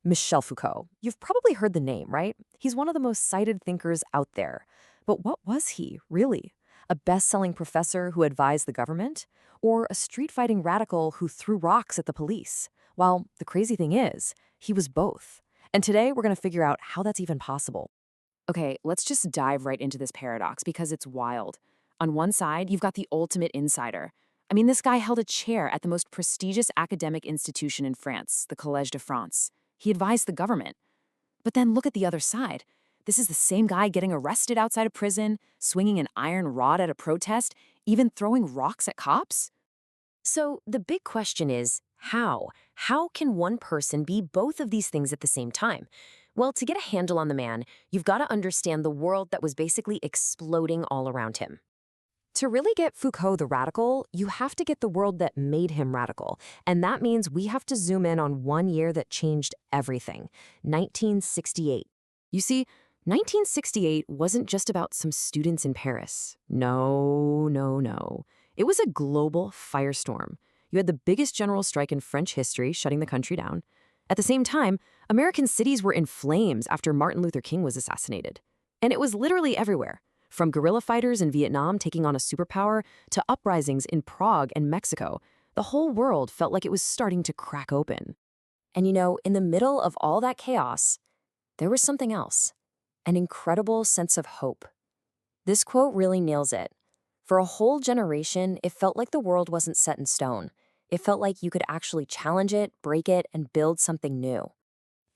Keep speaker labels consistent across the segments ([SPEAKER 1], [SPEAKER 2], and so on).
[SPEAKER 1] Michel Foucault. You've probably heard the name, right? He's one of the most cited thinkers out there. But what was he, really? A best-selling professor who advised the government? Or a street-fighting radical who threw rocks at the police? Well, the crazy thing is, he was both. And today we're going to figure out how that's even possible.
[SPEAKER 2] Okay, let's just dive right into this paradox because it's wild. On one side, you've got the ultimate insider. I mean, this guy held a chair at the most prestigious academic institution in France, the Collège de France. He advised the government. But then look at the other side. This is the same guy getting arrested outside a prison, swinging an iron rod at a protest, even throwing rocks at cops?
[SPEAKER 1] So the big question is, how? How can one person be both of these things at the same time? Well, to get a handle on the man, you've got to understand the world that was basically exploding all around him. To really get Foucault the radical, you have to get the world that made him radical. And that means we have to zoom in on one year that changed everything, 1968. You see, 1968 wasn't just about some students in Paris. No, no, no. It was a global firestorm. You had the biggest general strike in French history, shutting the country down. At the same time, American cities were in flames after Martin Luther King was assassinated. And it was literally everywhere. From guerrilla fighters in Vietnam taking on a superpower to uprisings in Prague and Mexico, the whole world felt like it was starting to crack open. And in the middle of all that chaos, there was something else, an incredible sense of hope. This quote really nails it. For a whole generation, it felt like the world wasn't set in stone. It felt like you could actually challenge it, break it, and build something new.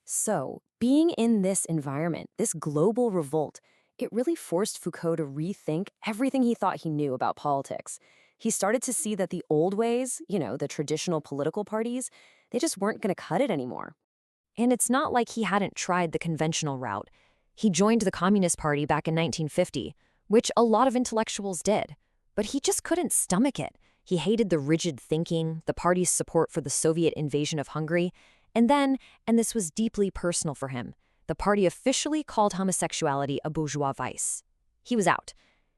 [SPEAKER 1] So, being in this environment, this global revolt, it really forced Foucault to rethink everything he thought he knew about politics. He started to see that the old ways, the traditional political parties, they just weren't going to cut it anymore. And it's not like he hadn't tried the conventional route. He joined the Communist Party back in 1950, which a lot of intellectuals did. But he just couldn't stomach it. He hated the rigid thinking, the party's support for the Soviet invasion of Hungary, and then, and this was deeply personal for him, the party officially called homosexuality a bourgeois vice. He was out.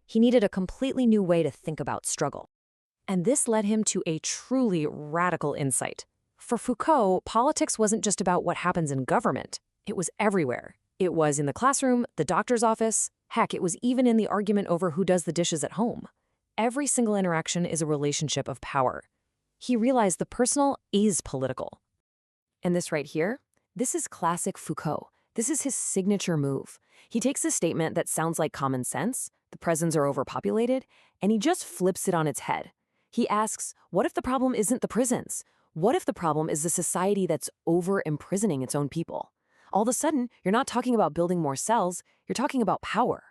[SPEAKER 1] He needed a completely new way to think about struggle. And this led him to a truly radical insight. For Foucault, politics wasn't just about what happens in government. It was everywhere. It was in the classroom, the doctor's office, heck, it was even in the argument over who does the dishes at home. Every single interaction is a relationship of power. He realized the personal is political. And this right here, this is classic Foucault. This is his signature move. He takes a statement that sounds like common sense, the prisons are overpopulated, and he just flips it on its head. He asks, what if the problem isn't the prisons? What if the problem is the society that's over-imprisoning its own people? All of a sudden, you're not talking about building more cells, you're talking about power.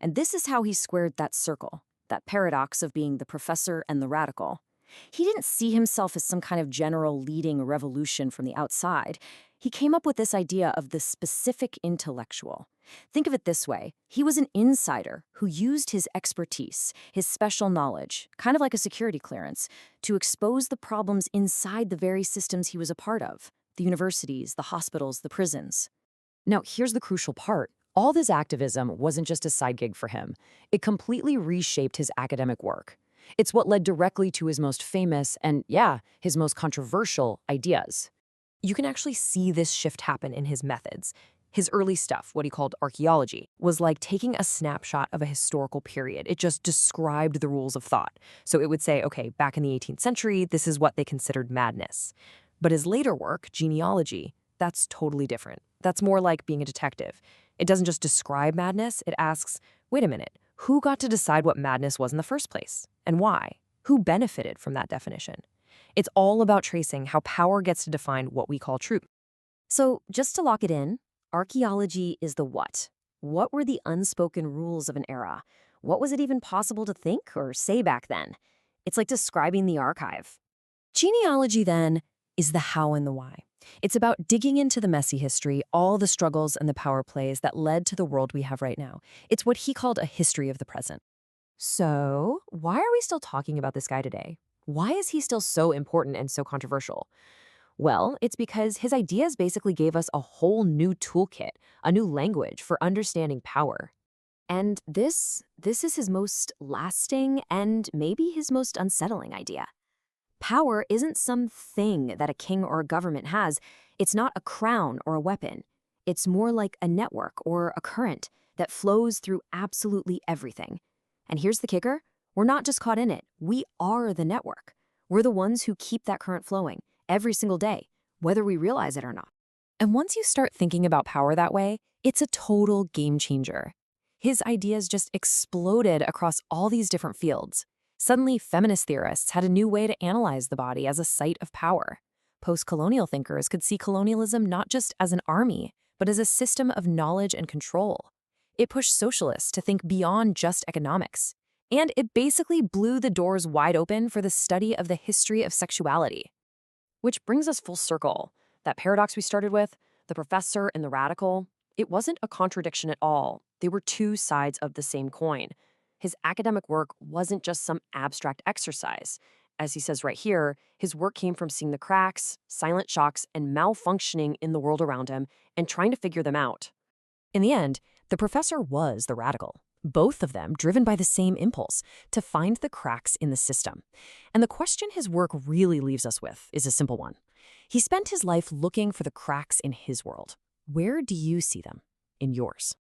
[SPEAKER 1] And this is how he squared that circle, that paradox of being the professor and the radical. He didn't see himself as some kind of general leading a revolution from the outside. He came up with this idea of the specific intellectual. Think of it this way. He was an insider who used his expertise, his special knowledge, kind of like a security clearance, to expose the problems inside the very systems he was a part of, the universities, the hospitals, the prisons. Now, here's the crucial part. All this activism wasn't just a side gig for him. It completely reshaped his academic work. It's what led directly to his most famous and, his most controversial ideas. You can actually see this shift happen in his methods. His early stuff, what he called archaeology, was like taking a snapshot of a historical period. It just described the rules of thought. So it would say, okay, back in the 18th century, this is what they considered madness. But his later work, genealogy, that's totally different. That's more like being a detective. It doesn't just describe madness, it asks, wait a minute, who got to decide what madness was in the first place? And why? Who benefited from that definition? It's all about tracing how power gets to define what we call truth. So just to lock it in, archaeology is the what. What were the unspoken rules of an era? What was it even possible to think or say back then? It's like describing the archive. Genealogy, then, is the how and the why. It's about digging into the messy history, all the struggles and the power plays that led to the world we have right now. It's what he called a history of the present. So, why are we still talking about this guy today? Why is he still so important and so controversial? Well, it's because his ideas basically gave us a whole new toolkit, a new language for understanding power. And this is his most lasting and maybe his most unsettling idea. Power isn't some thing that a king or a government has. It's not a crown or a weapon. It's more like a network or a current that flows through absolutely everything. And here's the kicker. We're not just caught in it. We are the network. We're the ones who keep that current flowing every single day, whether we realize it or not.
[SPEAKER 2] And once you start thinking about power that way, it's a total game changer. His ideas just exploded across all these different fields. Suddenly, feminist theorists had a new way to analyze the body as a site of power. Post-colonial thinkers could see colonialism not just as an army, but as a system of knowledge and control. It pushed socialists to think beyond just economics. And it basically blew the doors wide open for the study of the history of sexuality. Which brings us full circle. That paradox we started with, the professor and the radical, it wasn't a contradiction at all. They were two sides of the same coin. His academic work wasn't just some abstract exercise. As he says right here, his work came from seeing the cracks, silent shocks, and malfunctioning in the world around him and trying to figure them out. In the end, the professor was the radical, both of them driven by the same impulse, to find the cracks in the system. And the question his work really leaves us with is a simple one. He spent his life looking for the cracks in his world. Where do you see them in yours?